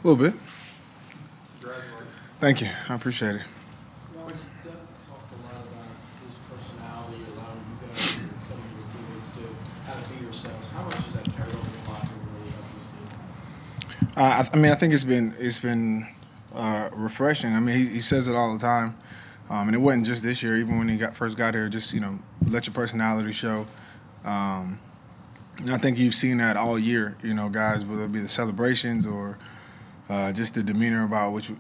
A little bit. Congratulations. Thank you. I appreciate it. Doug talked a lot about his personality, allowing you guys and some of your teammates to kind of be yourselves. How much has that carried over the locker room and really helped this team? I think it's been refreshing. I mean, he says it all the time, and it wasn't just this year. Even when he first got here, just let your personality show. And I think you've seen that all year. Guys, whether it be the celebrations or just the demeanor about which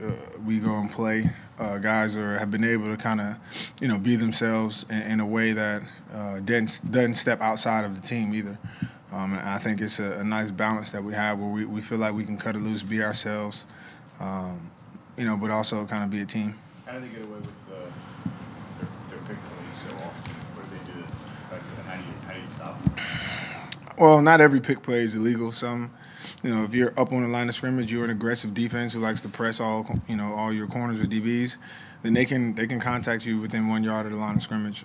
we go and play. Guys have been able to kind of, be themselves in a way that doesn't step outside of the team either. And I think it's a nice balance that we have where we feel like we can cut it loose, be ourselves, but also kind of be a team. How do they get away with their pick plays so often? What do they do that's effective, and how do you stop them? Well, not every pick play is illegal. Some, if you're up on the line of scrimmage, you're an aggressive defense who likes to press all your corners or DBs, then they can contact you within 1 yard of the line of scrimmage.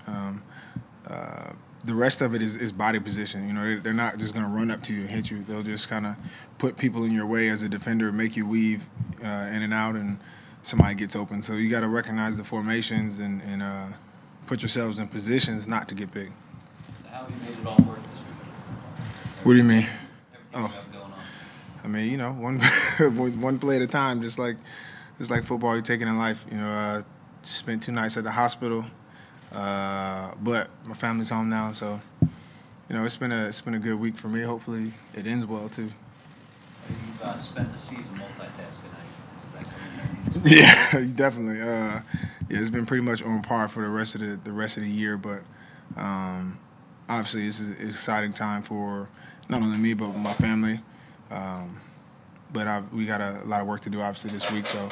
The rest of it is body position. They're not just going to run up to you and hit you. They'll just kind of put people in your way as a defender, make you weave in and out, and somebody gets open. So you got to recognize the formations and put yourselves in positions not to get big. How have you made it all work this week? What do you mean? Everything you have going on. I mean, one play at a time, just like football you're taking in life. Spent 2 nights at the hospital, but my family's home now, so it's been a good week for me. Hopefully, it ends well too. You've spent the season multitasking. Is that coming in? Yeah, definitely. It's been pretty much on par for the rest of the year, but obviously it's an exciting time for not only me but my family. But we got a lot of work to do, obviously, this week. So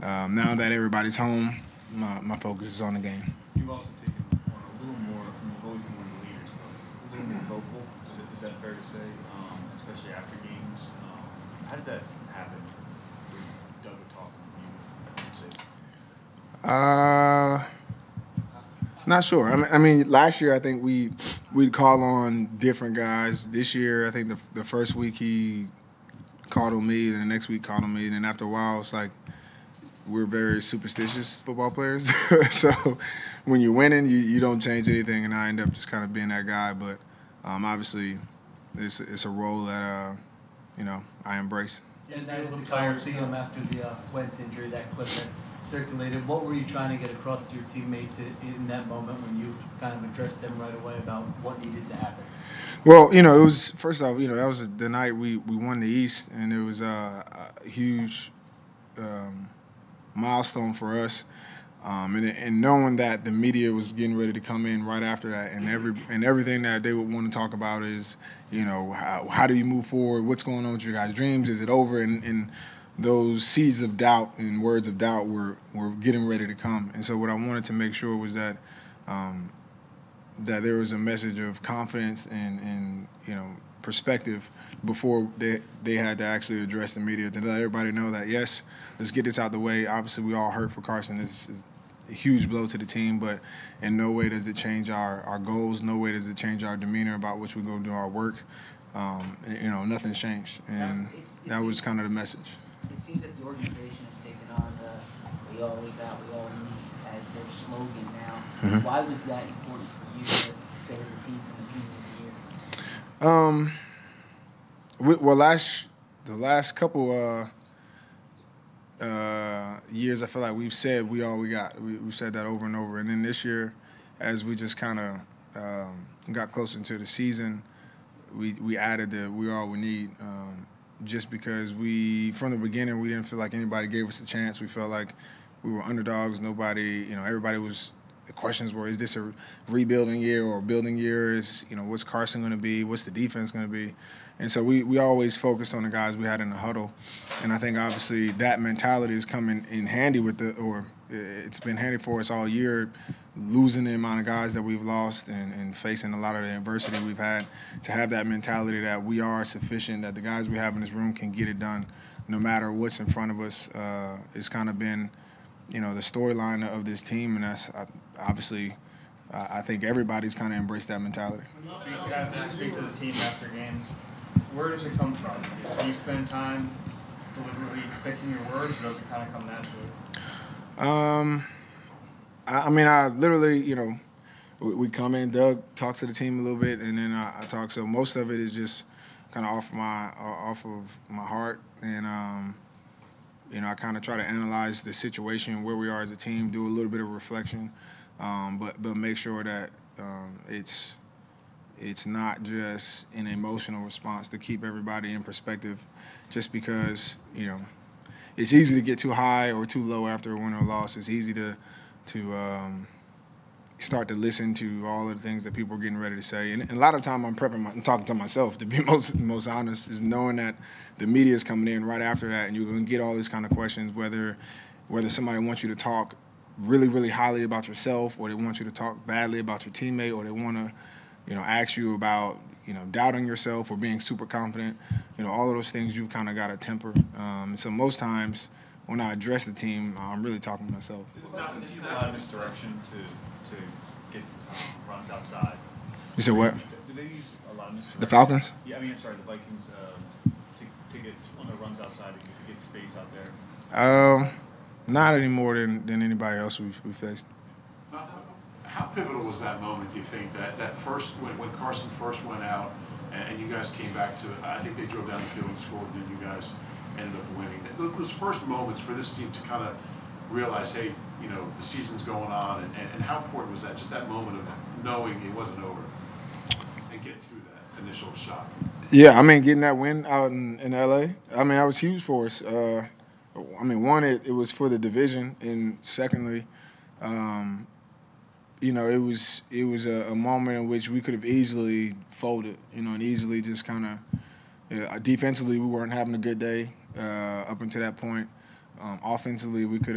now that everybody's home, my focus is on the game. You've also taken on a little more, you've always been one of the leaders, but a little more vocal. Is that fair to say, especially after games? How did that happen? Where Doug would talk and you say? Not sure. I mean, last year I think we'd call on different guys. This year I think the first week he called on me, and the next week called on me, and then after a while it's like we're very superstitious football players. So when you're winning, you don't change anything, and I end up just kind of being that guy. But obviously it's a role that I embrace. Yeah, now the Coliseum after the Wentz injury, that clip has circulated. What were you trying to get across to your teammates in that moment when you kind of addressed them right away about what needed to happen? Well, it was, first off, that was the night we won the East, and it was a huge milestone for us. And knowing that the media was getting ready to come in right after that, and everything that they would want to talk about is, how do you move forward? What's going on with your guys' dreams? Is it over? And those seeds of doubt and words of doubt were getting ready to come. And so what I wanted to make sure was that that there was a message of confidence and perspective before they had to actually address the media, to let everybody know that, yes, let's get this out the way. Obviously, we all hurt for Carson. This is a huge blow to the team, but in no way does it change our goals. No way does it change our demeanor about which we go do our work. Nothing's changed, and that was kind of the message. It seems that the organization has taken on the "we all leave out, we all need" as their slogan now. Mm-hmm. Why was that important for you to say to the team from the beginning of the year? The last couple years, I feel like we've said we all we got. We've said that over and over. And then this year, as we just kind of got closer into the season, we added the "we all we need." Just because from the beginning, we didn't feel like anybody gave us a chance. We felt like we were underdogs. Nobody, everybody was. The questions were: is this a rebuilding year or a building year? What's Carson going to be? What's the defense going to be? And so we always focused on the guys we had in the huddle. And I think obviously that mentality is coming in handy it's been handy for us all year, losing the amount of guys that we've lost and facing a lot of the adversity we've had, to have that mentality that we are sufficient, that the guys we have in this room can get it done no matter what's in front of us. It's kind of been, the storyline of this team, and that's obviously I think everybody's kind of embraced that mentality. Speak to the team after games. Where does it come from? Do you spend time deliberately picking your words, or does it kind of come naturally? I mean, I literally, we come in, Doug talks to the team a little bit, and then I talk. So most of it is just kind of off of my heart, and I kind of try to analyze the situation, where we are as a team, do a little bit of reflection, but make sure that it's not just an emotional response, to keep everybody in perspective, just because it's easy to get too high or too low after a win or loss. It's easy to start to listen to all of the things that people are getting ready to say. And a lot of time I'm talking to myself, to be most honest, is knowing that the media is coming in right after that, and you're going to get all these kind of questions, whether somebody wants you to talk really, really highly about yourself, or they want you to talk badly about your teammate, or they want to ask you about doubting yourself or being super confident. All of those things you've kind of got to temper. So most times when I address the team, I'm really talking to myself. Malcolm, do you use a lot of misdirection to get runs outside? You said what? Do they use a lot of misdirection? The Falcons? Yeah, I'm sorry, the Vikings, to get on the runs outside, to get space out there? Not any more than anybody else we've faced. How pivotal was that moment, do you think, that first, when Carson first went out and you guys came back to it? I think they drove down the field and scored, and then you guys ended up winning. Those first moments for this team to kind of realize, hey, the season's going on, and how important was that, just that moment of knowing it wasn't over and getting through that initial shock? Yeah, I mean, getting that win out in L.A., I mean, that was huge for us. One, it was for the division, and secondly, it was a moment in which we could have easily folded, and easily just kind of defensively we weren't having a good day up until that point. Offensively we could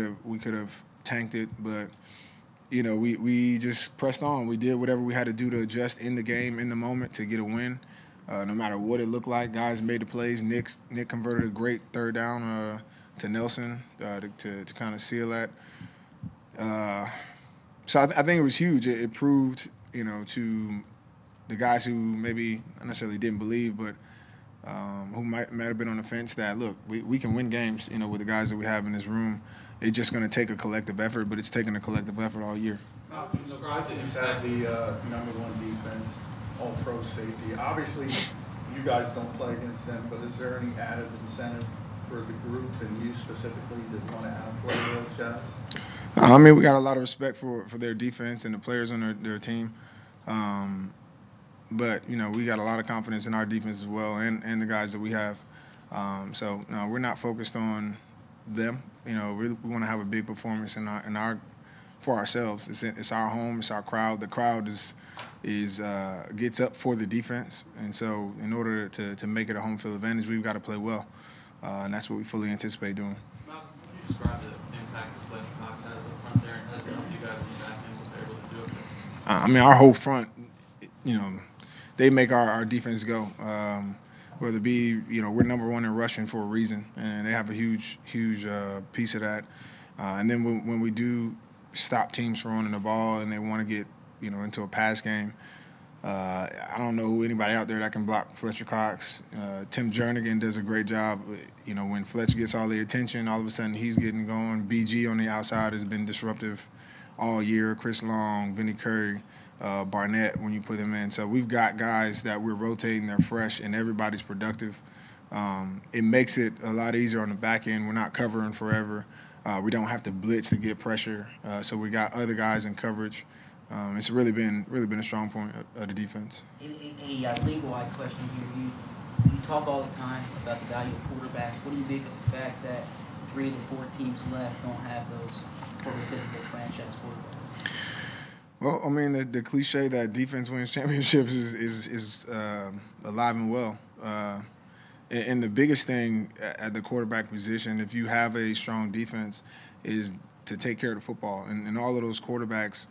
have tanked it, but we just pressed on. We did whatever we had to do to adjust in the game, in the moment, to get a win. No matter what it looked like, guys made the plays. Nick converted a great third down to Nelson to kind of seal that. So I think it was huge. It proved, to the guys who maybe not necessarily didn't believe, but who might have been on the fence, that, look, we can win games, with the guys that we have in this room. It's just going to take a collective effort, but it's taken a collective effort all year. Malcolm, the Vikings had the #1 defense, all-pro safety. Obviously, you guys don't play against them, but is there any added incentive for the group and you specifically to want to outplay those guys? We got a lot of respect for their defense and the players on their team. But, we got a lot of confidence in our defense as well, and the guys that we have. So, no, we're not focused on them. We want to have a big performance for ourselves. It's our home. It's our crowd. The crowd gets up for the defense. And so in order to make it a home field advantage, we've got to play well. And that's what we fully anticipate doing. Malcolm, could you describe the impact that Fletcher Cox has up front there? Has it helped you guys on the back end, what they're able to do up there? Our whole front, they make our defense go. Whether it be, we're #1 in rushing for a reason, and they have a huge piece of that. And then when we do stop teams from running the ball and they want to get, into a pass game, I don't know anybody out there that can block Fletcher Cox. Tim Jernigan does a great job. When Fletcher gets all the attention, all of a sudden he's getting going. BG on the outside has been disruptive all year. Chris Long, Vinny Curry, Barnett, when you put them in. So we've got guys that we're rotating, they're fresh, and everybody's productive. It makes it a lot easier on the back end. We're not covering forever. We don't have to blitz to get pressure. So we got other guys in coverage. It's really been a strong point of the defense. A legal-wide question here. You talk all the time about the value of quarterbacks. What do you make of the fact that 3 of the 4 teams left don't have those prototypical franchise quarterbacks? Well, the cliche that defense wins championships is alive and well. And the biggest thing at the quarterback position, if you have a strong defense, is to take care of the football. And all of those quarterbacks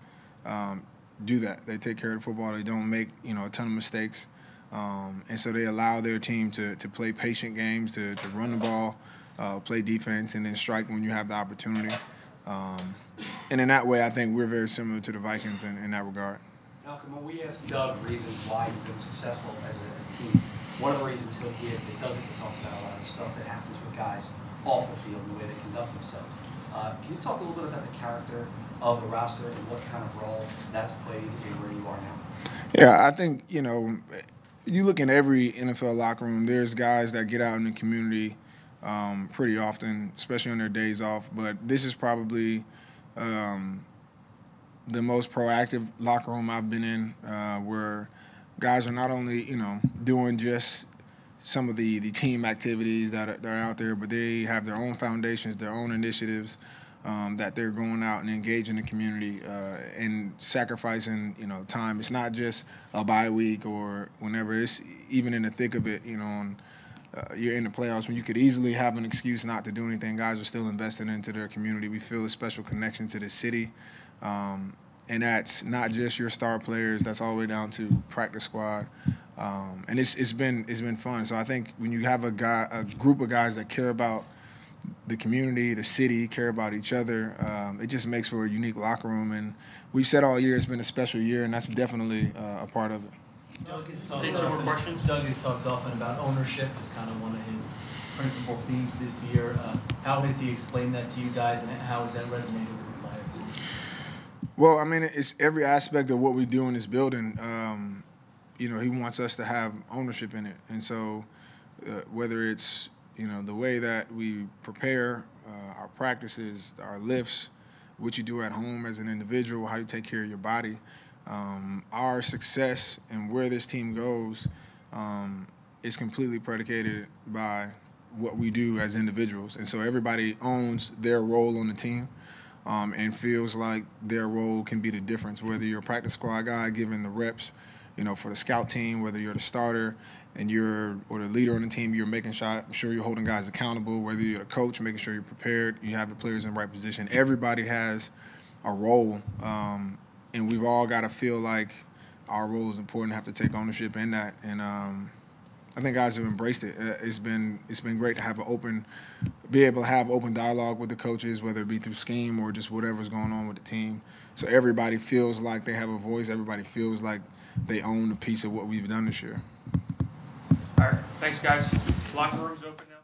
do that. They take care of the football. They don't make a ton of mistakes. And so they allow their team to play patient games, to run the ball, play defense, and then strike when you have the opportunity. And in that way, I think we're very similar to the Vikings in that regard. Malcolm, when we ask Doug reasons why you've been successful as a team, one of the reasons he'll give that doesn't get talked about a lot of stuff that happens with guys off the field and the way they conduct themselves. Can you talk a little bit about the character of the roster and what kind of role that's played in where you are now? Yeah, I think, you look in every NFL locker room, there's guys that get out in the community pretty often, especially on their days off. But this is probably the most proactive locker room I've been in, where guys are not only, doing just some of the team activities that are out there, but they have their own foundations, their own initiatives that they're going out and engaging the community and sacrificing, time. It's not just a bye week or whenever. It's even in the thick of it, you're in the playoffs when you could easily have an excuse not to do anything. Guys are still investing into their community. We feel a special connection to the city. And that's not just your star players. That's all the way down to practice squad. And it's been fun. So I think when you have a group of guys that care about the community, the city, care about each other, it just makes for a unique locker room. And we've said all year it's been a special year, and that's definitely a part of it. Doug has talked often about ownership as kind of one of his principal themes this year. How has he explained that to you guys, and how has that resonated with the players? Well, I mean, it's every aspect of what we do in this building. He wants us to have ownership in it. And so whether it's, the way that we prepare our practices, our lifts, what you do at home as an individual, how you take care of your body, our success and where this team goes is completely predicated by what we do as individuals. And so everybody owns their role on the team. And feels like their role can be the difference, whether you're a practice squad guy giving the reps, for the scout team, whether you're the starter and or the leader on the team, you're making sure you're holding guys accountable, whether you're the coach, making sure you're prepared, you have the players in the right position. Everybody has a role, and we've all got to feel like our role is important, have to take ownership in that. And I think guys have embraced it. It's been great to be able to have open dialogue with the coaches, whether it be through scheme or just whatever's going on with the team. So everybody feels like they have a voice. Everybody feels like they own a piece of what we've done this year. All right, thanks, guys. Locker room's open now.